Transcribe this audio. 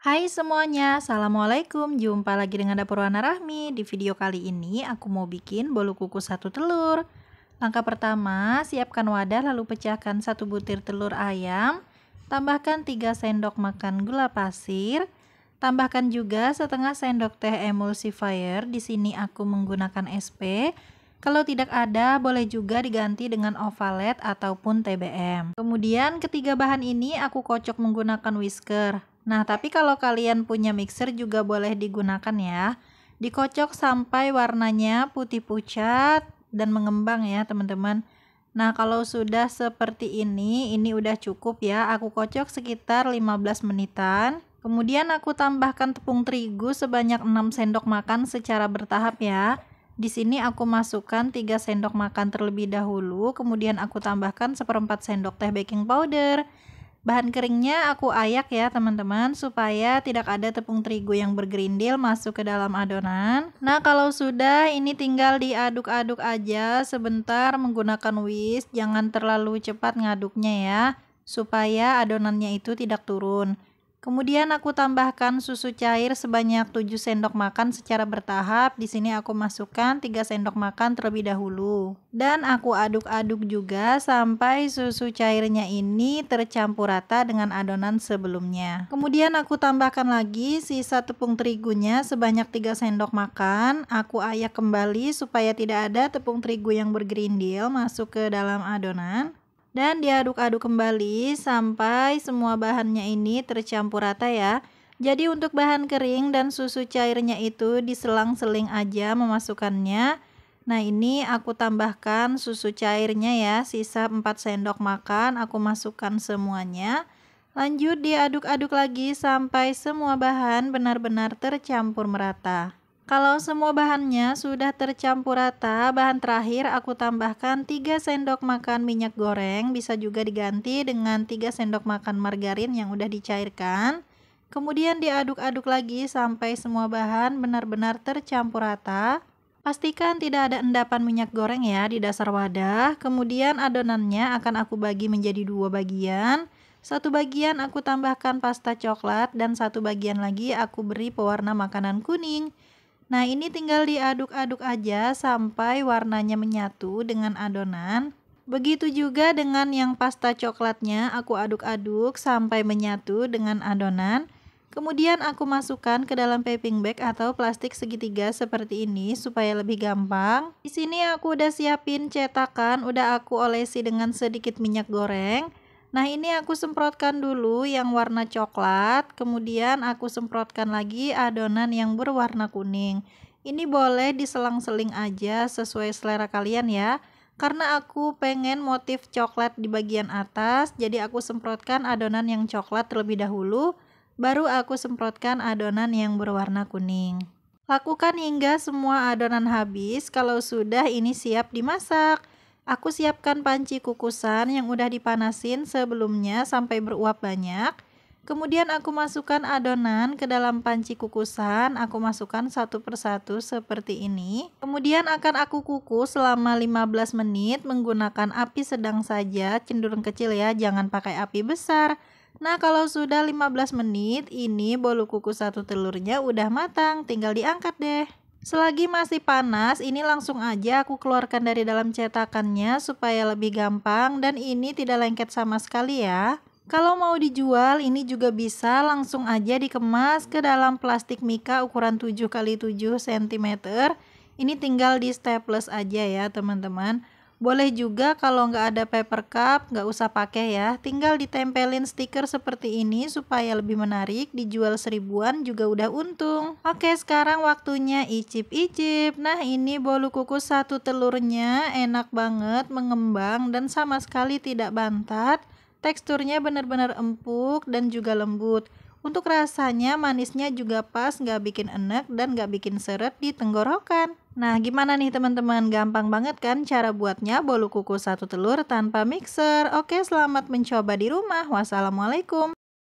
Hai semuanya, Assalamualaikum. Jumpa lagi dengan Dapur Wana Rahmi. Di video kali ini aku mau bikin bolu kukus satu telur. Langkah pertama, siapkan wadah lalu pecahkan 1 butir telur ayam. Tambahkan 3 sendok makan gula pasir. Tambahkan juga setengah sendok teh emulsifier. Di sini aku menggunakan SP. Kalau tidak ada, boleh juga diganti dengan ovalet ataupun TBM. Kemudian ketiga bahan ini aku kocok menggunakan whisker. Nah, tapi kalau kalian punya mixer juga boleh digunakan ya. Dikocok sampai warnanya putih pucat dan mengembang ya teman-teman. Nah, kalau sudah seperti ini udah cukup ya. Aku kocok sekitar 15 menitan. Kemudian aku tambahkan tepung terigu sebanyak 6 sendok makan secara bertahap ya. Di sini aku masukkan 3 sendok makan terlebih dahulu, kemudian aku tambahkan 1/4 sendok teh baking powder. Bahan keringnya aku ayak ya teman-teman, supaya tidak ada tepung terigu yang bergerindil masuk ke dalam adonan. Nah, kalau sudah ini tinggal diaduk-aduk aja sebentar menggunakan whisk, jangan terlalu cepat ngaduknya ya, supaya adonannya itu tidak turun. Kemudian aku tambahkan susu cair sebanyak 7 sendok makan secara bertahap. Di sini aku masukkan 3 sendok makan terlebih dahulu. Dan aku aduk-aduk juga sampai susu cairnya ini tercampur rata dengan adonan sebelumnya. Kemudian aku tambahkan lagi sisa tepung terigunya sebanyak 3 sendok makan. Aku ayak kembali supaya tidak ada tepung terigu yang bergerindil masuk ke dalam adonan. Dan diaduk-aduk kembali sampai semua bahannya ini tercampur rata ya. Jadi untuk bahan kering dan susu cairnya itu diselang-seling aja memasukkannya. Nah, ini aku tambahkan susu cairnya ya, sisa 4 sendok makan aku masukkan semuanya. Lanjut diaduk-aduk lagi sampai semua bahan benar-benar tercampur merata. Kalau semua bahannya sudah tercampur rata, bahan terakhir aku tambahkan 3 sendok makan minyak goreng, bisa juga diganti dengan 3 sendok makan margarin yang udah dicairkan. Kemudian diaduk-aduk lagi sampai semua bahan benar-benar tercampur rata. Pastikan tidak ada endapan minyak goreng ya di dasar wadah. Kemudian adonannya akan aku bagi menjadi 2 bagian. Satu bagian aku tambahkan pasta coklat dan satu bagian lagi aku beri pewarna makanan kuning. Nah, ini tinggal diaduk-aduk aja sampai warnanya menyatu dengan adonan. Begitu juga dengan yang pasta coklatnya, aku aduk-aduk sampai menyatu dengan adonan. Kemudian aku masukkan ke dalam piping bag atau plastik segitiga seperti ini supaya lebih gampang. Di sini aku udah siapin cetakan, udah aku olesi dengan sedikit minyak goreng. Nah, ini aku semprotkan dulu yang warna coklat, kemudian aku semprotkan lagi adonan yang berwarna kuning. Ini boleh diselang-seling aja sesuai selera kalian ya. Karena aku pengen motif coklat di bagian atas, jadi aku semprotkan adonan yang coklat terlebih dahulu, baru aku semprotkan adonan yang berwarna kuning. Lakukan hingga semua adonan habis, kalau sudah ini siap dimasak. Aku siapkan panci kukusan yang udah dipanasin sebelumnya sampai beruap banyak. Kemudian aku masukkan adonan ke dalam panci kukusan, aku masukkan satu persatu seperti ini. Kemudian akan aku kukus selama 15 menit menggunakan api sedang saja, cenderung kecil ya, jangan pakai api besar. Nah, kalau sudah 15 menit, ini bolu kukus satu telurnya udah matang, tinggal diangkat deh. Selagi masih panas, ini langsung aja aku keluarkan dari dalam cetakannya supaya lebih gampang dan ini tidak lengket sama sekali ya. Kalau mau dijual, ini juga bisa langsung aja dikemas ke dalam plastik mika ukuran 7x7 cm. Ini tinggal di staples aja ya teman-teman. Boleh juga kalau nggak ada paper cup, nggak usah pakai ya. Tinggal ditempelin stiker seperti ini supaya lebih menarik. Dijual 1000-an juga udah untung. Oke, sekarang waktunya icip-icip. Nah, ini bolu kukus satu telurnya enak banget, mengembang dan sama sekali tidak bantat. Teksturnya benar-benar empuk dan juga lembut. Untuk rasanya manisnya juga pas, nggak bikin enek dan nggak bikin seret di tenggorokan. Nah, gimana nih teman-teman? Gampang banget kan cara buatnya bolu kukus satu telur tanpa mixer? Oke, selamat mencoba di rumah. Wassalamualaikum.